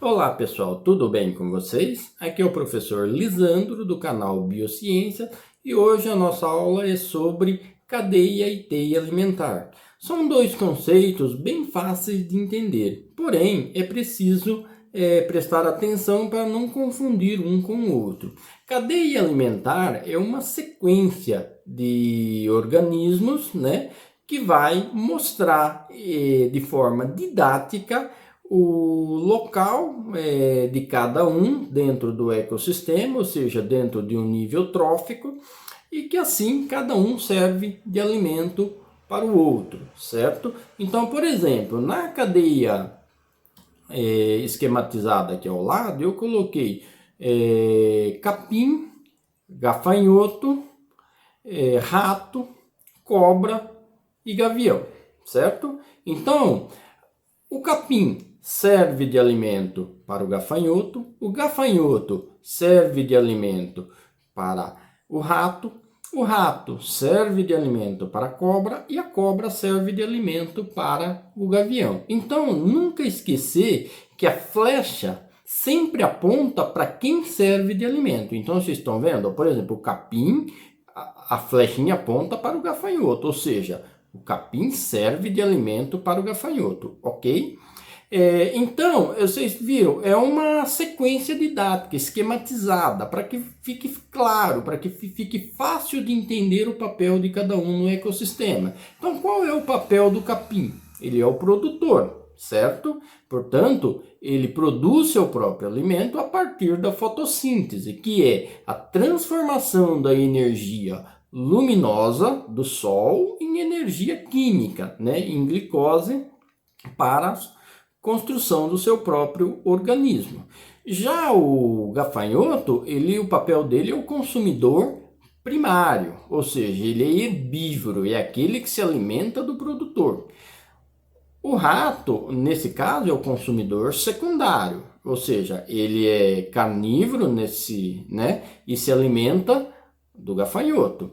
Olá pessoal, tudo bem com vocês? Aqui é o professor Lisandro do canal Biociência e hoje a nossa aula é sobre cadeia e teia alimentar. São dois conceitos bem fáceis de entender, porém é preciso prestar atenção para não confundir um com o outro. Cadeia alimentar é uma sequência de organismos, que vai mostrar de forma didática o local de cada um dentro do ecossistema, ou seja, dentro de um nível trófico, e que assim cada um serve de alimento para o outro, certo? Então, por exemplo, na cadeia esquematizada aqui ao lado, eu coloquei capim, gafanhoto, rato, cobra e gavião, certo? Então, o capim serve de alimento para o gafanhoto serve de alimento para o rato serve de alimento para a cobra e a cobra serve de alimento para o gavião. Então, nunca esquecer que a flecha sempre aponta para quem serve de alimento. Então, vocês estão vendo, por exemplo, o capim, a flechinha aponta para o gafanhoto, ou seja, o capim serve de alimento para o gafanhoto, ok? Então, vocês viram, é uma sequência didática, esquematizada, para que fique claro, para que fique fácil de entender o papel de cada um no ecossistema. Então, qual é o papel do capim? Ele é o produtor, certo? Portanto, ele produz seu próprio alimento a partir da fotossíntese, que é a transformação da energia luminosa do sol em energia química, em glicose para a construção do seu próprio organismo. Já o gafanhoto, o papel dele é o consumidor primário, ou seja, ele é herbívoro, é aquele que se alimenta do produtor. O rato, nesse caso, é o consumidor secundário, ou seja, ele é carnívoro e se alimenta do gafanhoto.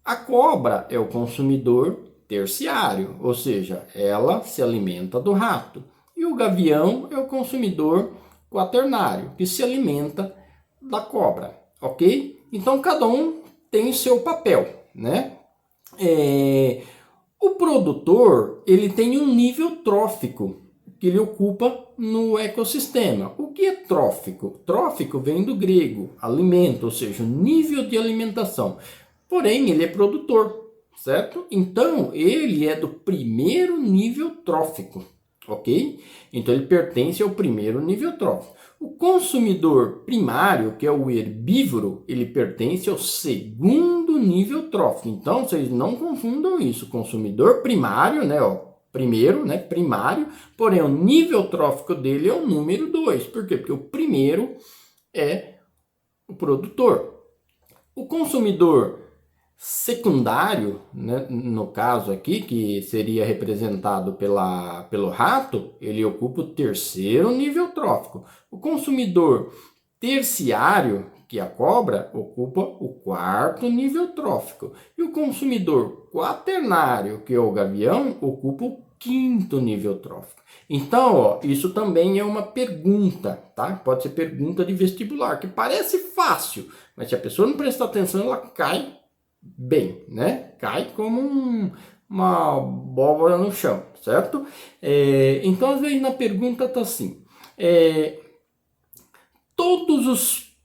A cobra é o consumidor terciário, ou seja, ela se alimenta do rato. E o gavião é o consumidor quaternário, que se alimenta da cobra, ok? Então, cada um tem seu papel, O produtor, ele tem um nível trófico que ele ocupa no ecossistema. O que é trófico? Trófico vem do grego, alimento, ou seja, nível de alimentação. Porém, ele é produtor, certo? Então, ele é do primeiro nível trófico, ok? Então, ele pertence ao primeiro nível trófico. O consumidor primário, que é o herbívoro, ele pertence ao segundo nível trófico. Então, vocês não confundam isso. Consumidor primário, primeiro, primário, porém, o nível trófico dele é o número 2. Por quê? Porque o primeiro é o produtor. O consumidor secundário, no caso aqui, que seria representado pelo rato, ele ocupa o terceiro nível trófico. O consumidor terciário, que é a cobra, ocupa o quarto nível trófico. E o consumidor quaternário, que é o gavião, ocupa o quinto nível trófico. Então, isso também é uma pergunta, tá? Pode ser pergunta de vestibular, que parece fácil, mas se a pessoa não prestar atenção, ela cai bem, Cai como uma abóbora no chão, certo? Então, às vezes, na pergunta está assim: todos os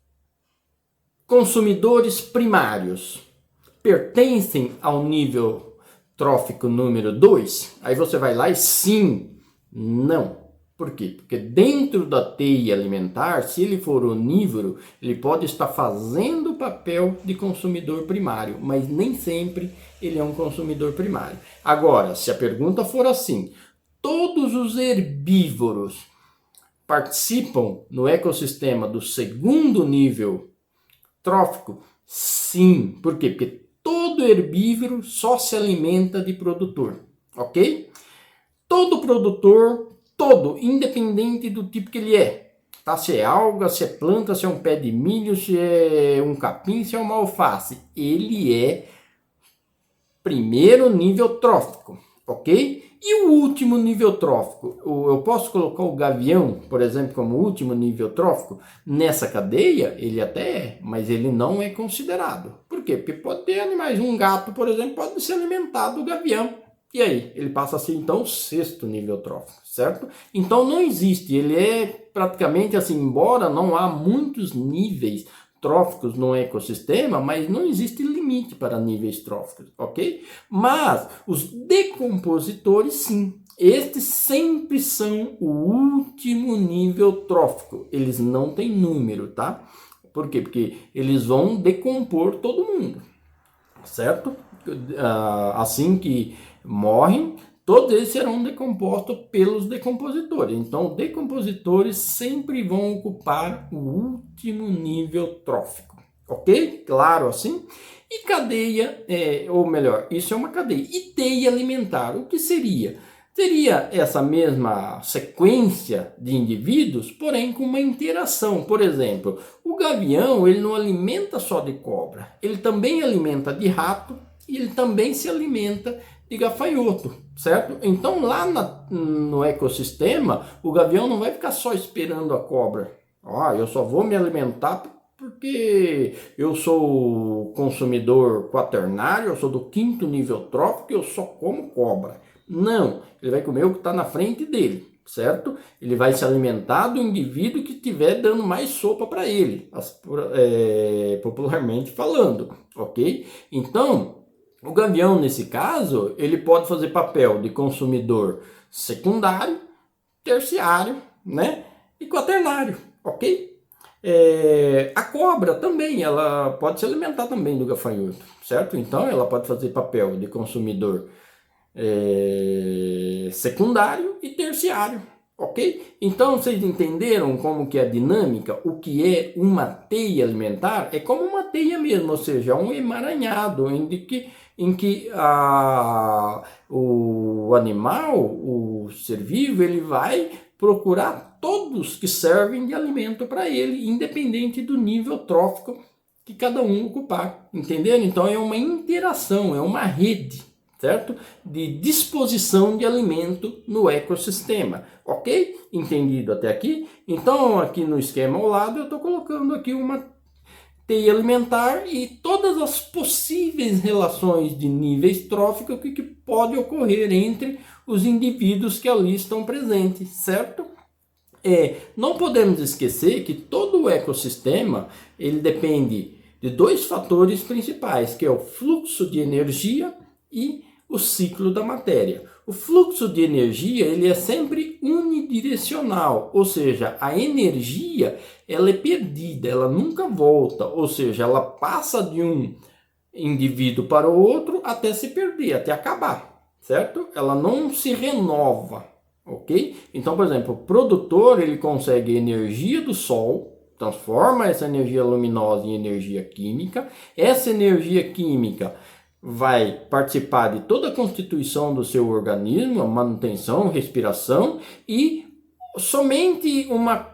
consumidores primários pertencem ao nível trófico número 2? Aí você vai lá e sim, não. Por quê? Porque dentro da teia alimentar, se ele for onívoro, ele pode estar fazendo o papel de consumidor primário, mas nem sempre ele é um consumidor primário. Agora, se a pergunta for assim: todos os herbívoros participam no ecossistema do segundo nível trófico? Sim. Por quê? Porque todo herbívoro só se alimenta de produtor, ok? Todo produtor, independente do tipo que ele é, tá? Se é alga, se é planta, se é um pé de milho, se é um capim, se é uma alface, ele é primeiro nível trófico, ok? E o último nível trófico? Eu posso colocar o gavião, por exemplo, como último nível trófico? Nessa cadeia, ele até é, mas ele não é considerado. Por quê? Porque pode ter animais, um gato, por exemplo, pode se alimentar do gavião. E aí, ele passa a ser, então, o sexto nível trófico, certo? Então, não existe, ele é praticamente assim, embora não há muitos níveis tróficos no ecossistema, mas não existe limite para níveis tróficos, ok? Mas os decompositores, sim. Estes sempre são o último nível trófico. Eles não têm número, tá? Por quê? Porque eles vão decompor todo mundo, certo? Assim que morrem, todos eles serão decompostos pelos decompositores. Então, decompositores sempre vão ocupar o último nível trófico, ok? Claro assim? E cadeia, ou melhor, isso é uma cadeia. E teia alimentar, o que seria? Teria essa mesma sequência de indivíduos, porém com uma interação. Por exemplo, o gavião ele não alimenta só de cobra, ele também alimenta de rato e ele também se alimenta de gafanhoto, certo? Então lá no ecossistema, o gavião não vai ficar só esperando a cobra. Eu só vou me alimentar porque eu sou consumidor quaternário, eu sou do quinto nível trófico e eu só como cobra. Não, ele vai comer o que está na frente dele, certo? Ele vai se alimentar do indivíduo que estiver dando mais sopa para ele, popularmente falando, ok? Então, o gavião, nesse caso, ele pode fazer papel de consumidor secundário, terciário, né? E quaternário, ok? A cobra também, ela pode se alimentar também do gafanhoto, certo? Então, ela pode fazer papel de consumidor secundário e terciário, ok? Então vocês entenderam como que é a dinâmica, o que é uma teia alimentar? É como uma teia mesmo, ou seja, um emaranhado em que o animal, o ser vivo, ele vai procurar todos que servem de alimento para ele, independente do nível trófico que cada um ocupar, entenderam? Então é uma interação, é uma rede, certo? De disposição de alimento no ecossistema, ok? Entendido até aqui? Então aqui no esquema ao lado eu estou colocando aqui uma teia alimentar e todas as possíveis relações de níveis tróficos que pode ocorrer entre os indivíduos que ali estão presentes, certo? Não podemos esquecer que todo o ecossistema ele depende de dois fatores principais, que é o fluxo de energia e o ciclo da matéria. O fluxo de energia ele é sempre unidirecional, ou seja, a energia ela é perdida, ela nunca volta, ou seja, ela passa de um indivíduo para o outro até se perder, até acabar, certo? Ela não se renova, ok? Então, por exemplo, o produtor ele consegue energia do sol, transforma essa energia luminosa em energia química, essa energia química vai participar de toda a constituição do seu organismo, a manutenção, respiração, e somente uma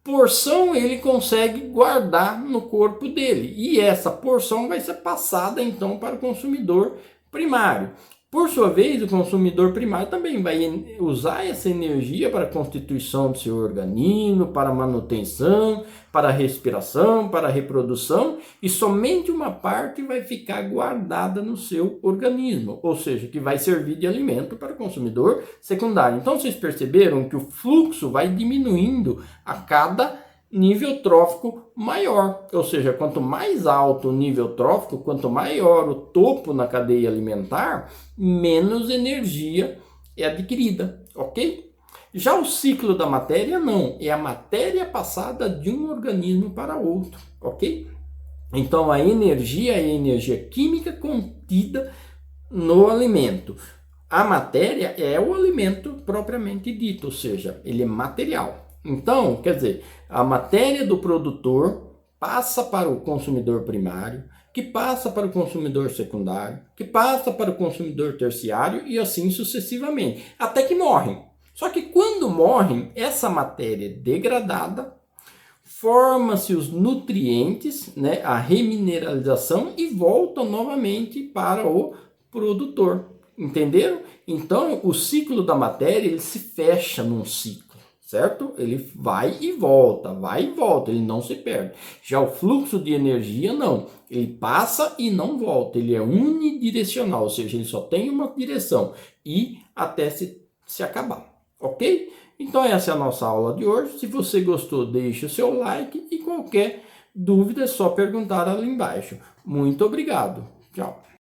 porção ele consegue guardar no corpo dele. E essa porção vai ser passada então para o consumidor primário. Por sua vez, o consumidor primário também vai usar essa energia para a constituição do seu organismo, para a manutenção, para a respiração, para a reprodução, e somente uma parte vai ficar guardada no seu organismo, ou seja, que vai servir de alimento para o consumidor secundário. Então, vocês perceberam que o fluxo vai diminuindo a cada nível trófico maior, ou seja, quanto mais alto o nível trófico, quanto maior o topo na cadeia alimentar, menos energia é adquirida, ok? Já o ciclo da matéria não, é a matéria passada de um organismo para outro, ok? Então a energia é a energia química contida no alimento. A matéria é o alimento propriamente dito, ou seja, ele é material. Então, quer dizer, a matéria do produtor passa para o consumidor primário, que passa para o consumidor secundário, que passa para o consumidor terciário e assim sucessivamente, até que morrem. Só que quando morrem, essa matéria é degradada, forma-se os nutrientes, a remineralização e volta novamente para o produtor. Entenderam? Então, o ciclo da matéria, ele se fecha num ciclo, certo? Ele vai e volta, ele não se perde. Já o fluxo de energia, não. Ele passa e não volta, ele é unidirecional, ou seja, ele só tem uma direção e até se acabar, ok? Então, essa é a nossa aula de hoje. Se você gostou, deixe o seu like e qualquer dúvida é só perguntar ali embaixo. Muito obrigado. Tchau.